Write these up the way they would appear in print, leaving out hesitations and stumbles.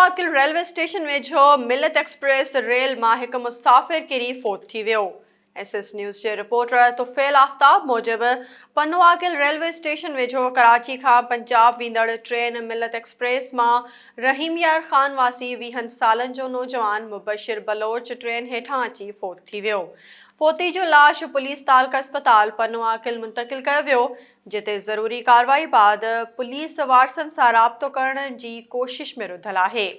पनुआकिल railway station वेझो मिलत express rail मां हिकु मुसाफ़िर किरी फोत थी वियो। SS न्यूज़ जे रिपोर्टर तुफ़ैल आफ्ताब मूजिब पनुआकिल रेलवे स्टेशन वेझो कराची खां पंजाब वेंदड़ ट्रेन मिलत एक्सप्रेस मां रहीम यार ख़ान वासी 20 सालनि जो नौजवान मुबशिर बलोच ट्रेन हेठां अची फोत थी वियो। फोती जो लाश पुलिस तालका अस्पताल पनुआकिल मुंतकिल कयो वियो, जिते ज़रूरी कार्रवाई बाद पुलिस वारसनि सां राब्तो करण जी कोशिश में रुधल आहे।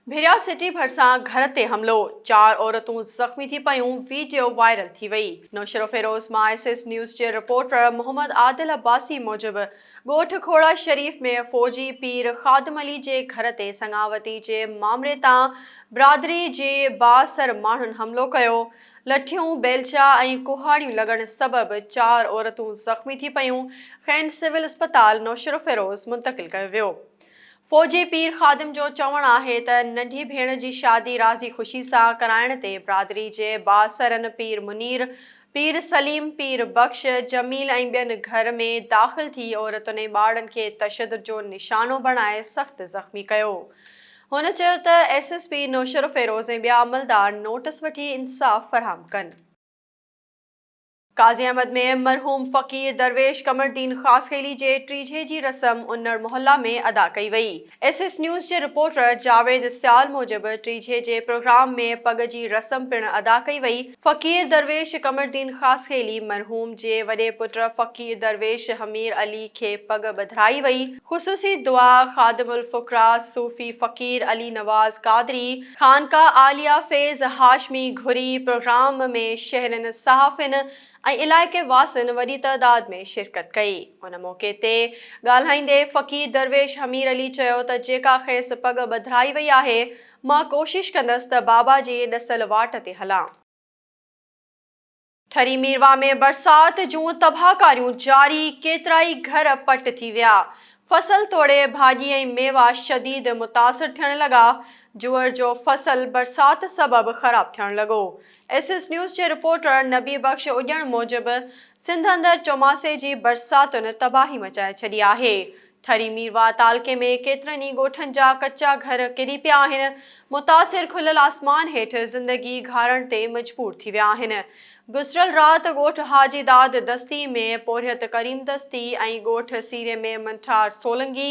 भिरिया सिटी भरिसां घर ते हमलो, 4 औरतूं ज़ख़्मी थी पयूं, वीडियो वायरल थी वई। नौशरो फेरोज़ मां SS न्यूज़ जे रिपोर्टर मोहम्मद आदिल अब्बासी मूजिब ॻोठ खोड़ा शरीफ़ में फ़ौजी पीर ख़ादिम अली जे घर ते संगावती जे मामले तां बिरादरी जे बाअसर माण्हुनि हमलो कयो। लठियूं, बेलचा ऐं कुहाड़ियूं लॻण सबबि 4 औरतूं ज़ख़्मी थी पयूं। खैन सिविल अस्पताल नौशरो फेरोज़ मुंतकिल कयो वियो। फ़ौजी पीर ख़ादिम जो चवणु आहे त नंढी भेण जी शादी राज़ी ख़ुशी सां कराइण ते बिरादरी जे बाअसरनि पीर मुनीर, पीर सलीम, पीर बख्श, जमील ऐं ॿियनि घर में दाख़िल थी औरतुनि ऐं ॿारनि खे तशद्दुद जो निशानो बणाए सख़्तु ज़ख़्मी कयो। हुन चयो त SSP नौशरो फेरोज़ ऐं ॿिया अमलदार नोटिस वठी इंसाफ़ फ़राहम कनि। काज़ी अहमद में मरहूम फ़कीर दरवेश कमरदीन ख़ासख़ैली जे टीजे जी रस्म उन्नड़ मोहल्ला में अदा कई वई। SS न्यूज़ जे रिपोर्टर जावेद इस्तियाल मूजिब टीजे जे प्रोग्राम में पग जी रस्म पिणु अदा कई वई। फ़कीर दरवेश कमरदीन ख़ासख़ैली मरहूम जे वॾे पुट फ़कीर दरवेश हमीर अली खे पग ॿधाई वई। ख़ुसूसी दुआ ख़ादिमुल फ़ुक़रा सूफ़ी फ़कीर अली नवाज़ क़ादरी, ख़ानका आलिया फ़ैज़ हाशमी घुरी प्रोग्राम में शहरनि सहाफ़िन ऐं इलाइक़े वासियुनि वॾी तइदाद में शिरकत कई। उन मौक़े ते ॻाल्हाईंदे फ़कीर दरवेश हमीर अली चयो त जेका खेसि पग ॿधाई वई आहे, मां कोशिश कंदसि त बाबा जी ॾसल वाट ते हलां। ठरी मीरवा में बरसात जूं तबाहकारियूं जारी, केतिराई घर पट थी विया। फसल तोड़े भाॼी ऐं मेवा शदीद मुतासिर थियण लॻा। जुअर जो फसल बरसात सबबि ख़राब थियण लॻो। SS न्यूज़ जे रिपोर्टर नबी बख्श उॼण मूजिब सिंध अंदरि चौमासे जी बरसातुनि तबाही मचाए छॾी आहे। ठरी मीरवा तालके में केतिरनि ई ॻोठनि जा कचा घर किरी पिया आहिनि। मुतासिर खुलियल आसमान हेठि ज़िंदगी घारण ते मजबूर थी विया आहिनि। गुज़िरियल राति ॻोठ हाजीदाद दस्ती में पोरियत करीम दस्ती ऐं ॻोठ सीरे में मंठार सोलंगी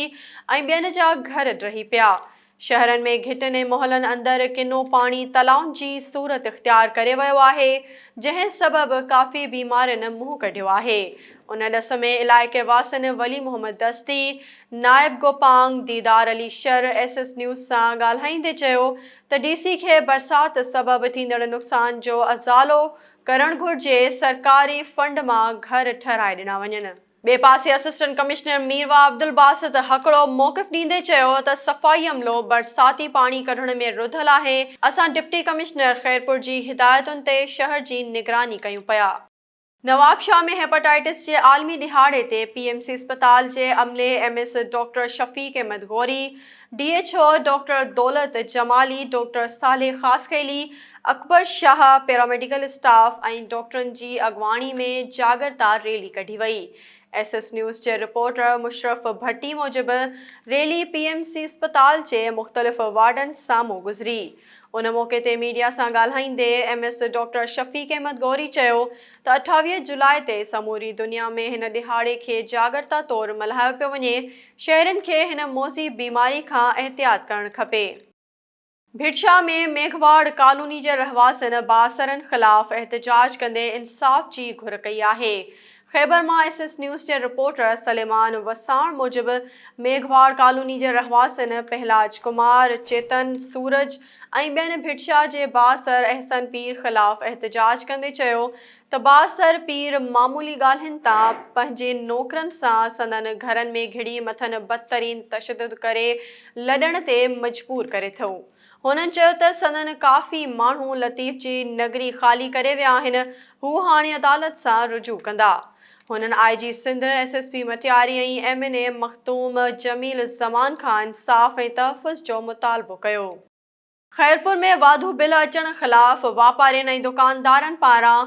ऐं ॿियनि जा घर ड्रही पिया। शहरनि में घिटनि ऐं मोहल्लनि अंदरि किनो पाणी तलाउनि जी सूरत इख़्तियार करे वियो आहे, जंहिं सबबि काफ़ी बीमारियुनि मुंहुं कढियो आहे। उन ॾस में इलाइक़े वासियुनि वली मोहम्मद दस्ती, नायब गोपांग, दीदार अली शर SS न्यूज़ सां ॻाल्हाईंदे चयो त DC खे बरसात सबबि थींदड़ नुक़सान जो अज़ालो करणु घुर्जे। सरकारी फंड मां घर ठहिराए ॾिना वञनि। ॿिए पासे असिस्टेंट कमिश्नर मीरवा अब्दुल बासित हकिड़ो मौक़िफ़ ॾींदे चयो त सफ़ाई अमलो बरसाती पाणी कढण में रुधल आहे। असां डिप्टी कमिश्नर ख़ैरपुर जी हिदायतुनि ते शहर जी निगरानी कयूं पिया। नवाबशाह में हेपेटाइटिस जे आलमी दिहाड़े ते PMC अस्पताल जे अमले MS doctor Shafiq Ahmed Ghauri, DHO doctor Daulat Jamali, doctor Saleh Khaskheli, Akbar Shah, paramedical staff ऐं डॉक्टरनि जी अॻवाणी में जागरता रैली कढी वई। SS न्यूज़ जे रिपोर्टर मुशरफ भट्टी मूजिब रैली PMC अस्पताल जे मुख़्तलिफ़ वार्डनि साम्हूं गुज़री। उन मौक़े ते मीडिया सां ॻाल्हाईंदे MS डॉक्टर शफ़ीक अहमद गौरी चयो त 28 जुलाई ते समूरी दुनिया में हिन दिहाड़े खे जागरता तौरु मल्हायो पियो वञे। शहरनि खे हिन मौज़ी बीमारी खां एहतियात करणु खपे। भिटशा में मेघवाड़ कॉलोनी जे रहवासियुनि बाअसरनि ख़िलाफ़ एहतिजाज कंदे इंसाफ़ जी घुर कई आहे। ख़ैबर मां SS न्यूज़ जे रिपोर्टर सलेमान वसाण मूजिब मेघवाड़ कॉलोनी जे रहवासियुनि पहलाज कुमार, चेतन, सूरज ऐं ॿियनि भिटशा जे बाअसर अहसन पीर ख़िलाफ़ एहतिजाज कंदे चयो त बाअसर पीर मामूली ॻाल्हियुनि तां पंहिंजे नौकरनि सां संदनि घरनि में घिड़ी मथनि बदतरीन तशद्दुद करे लॾण ते मजबूर करे थो। हुननि चयो त संदनि काफ़ी माण्हू लतीफ़ जी नगरी ख़ाली करे विया आहिनि। हू हाणे अदालत सां रुजू कंदा। हुननि IG सिंध, SSP मटियारी ऐं MNA मख़तूम जमील ज़मान खां इंसाफ़ ऐं तहफ़्फ़ुज़ जो मुतालबो कयो। ख़ैरपुर में वाधू बिल अचण ख़िलाफ़ वापारियुनि ऐं दुकानदारनि पारां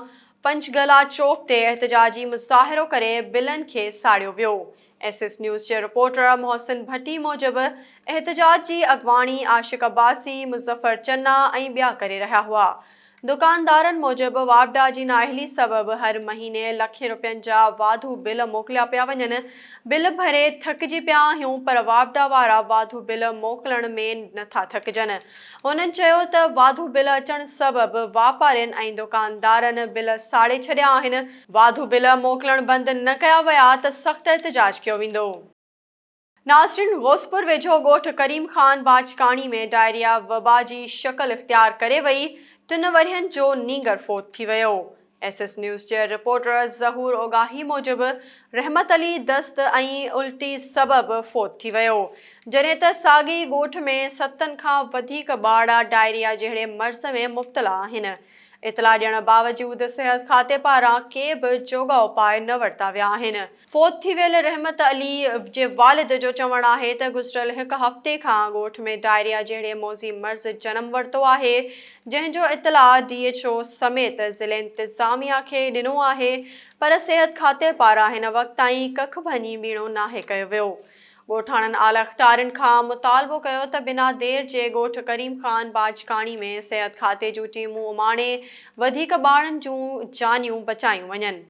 पंचगला चौक ते एहतिजाजी मुज़ाहिरो करे बिलनि खे साड़ियो वियो। एसएस न्यूज़ जे रिपोर्टर मोहसिन भट्टी मूजिबि एहतजाज जी अॻवाणी आशिक़ अब्बासी, मुज़फ़र चन्ना ऐं ॿिया करे रहिया हुआ। दुकानदारनि मूजिबि वापडा जी नाअहली सबबि हर महीने लखें रुपयनि जा वाधू बिल मोकिलिया पिया वञनि। बिल भरे थकिजी पिया आहियूं, पर वापडा वारा वाधू बिल मोकिलण में नथा थकिजनि। उन्हनि चयो त वाधू बिल अचण सबबि वापारियुनि ऐं दुकानदारनि बिल साड़े छॾिया आहिनि। वाधू बिल मोकिलण बंदि न कया विया त सख़्तु एहतजाज कयो वेंदो। नाज़रीन, ग़ौसपुर वेझो ॻोठ करीम ख़ान बाचकाणी में डायरिया वबा जी शक्ल इख़्तियार करे वई। 3 वरियनि जो नींगर फ़ौत थी वियो। एसएस न्यूज़ जे रिपोर्टर ज़हूर ओगाही मूजिबि रहमत अली दस्त ऐं उल्टी सबबि फ़ौत थी वियो, जॾहिं त साॻी ॻोठ में 7 खां वधीक ॿार डायरिया जहिड़े मर्ज़ में मुब्तला आहिनि। इतला ॾियण बावजूद सिहत खाते पारां के बि जोगा उपाय न वरिता विया आहिनि। फ़ौत थी वियल रहमत अली जे वालिद जो चवणु आहे त गुज़िरियल 1 हफ़्ते खां ॻोठ में डायरिया जहिड़े मौज़ी मर्ज़ जनम वरितो आहे, जंहिंजो इतला DHO समेत ज़िले इंतिज़ामिया खे ॾिनो आहे, पर सिहत खाते पारां हिन वक़्त ताईं कख भञी ॿीणो नाहे कयो वियो। ॻोठाणनि आला इख़्तियारनि खां मुतालबो कयो त बिना देर जे ॻोठ करीम ख़ान बाचकाणी में सिहत खाते जूं टीमूं उमाणे वधीक ॿारनि जूं जानियूं बचायूं वञनि।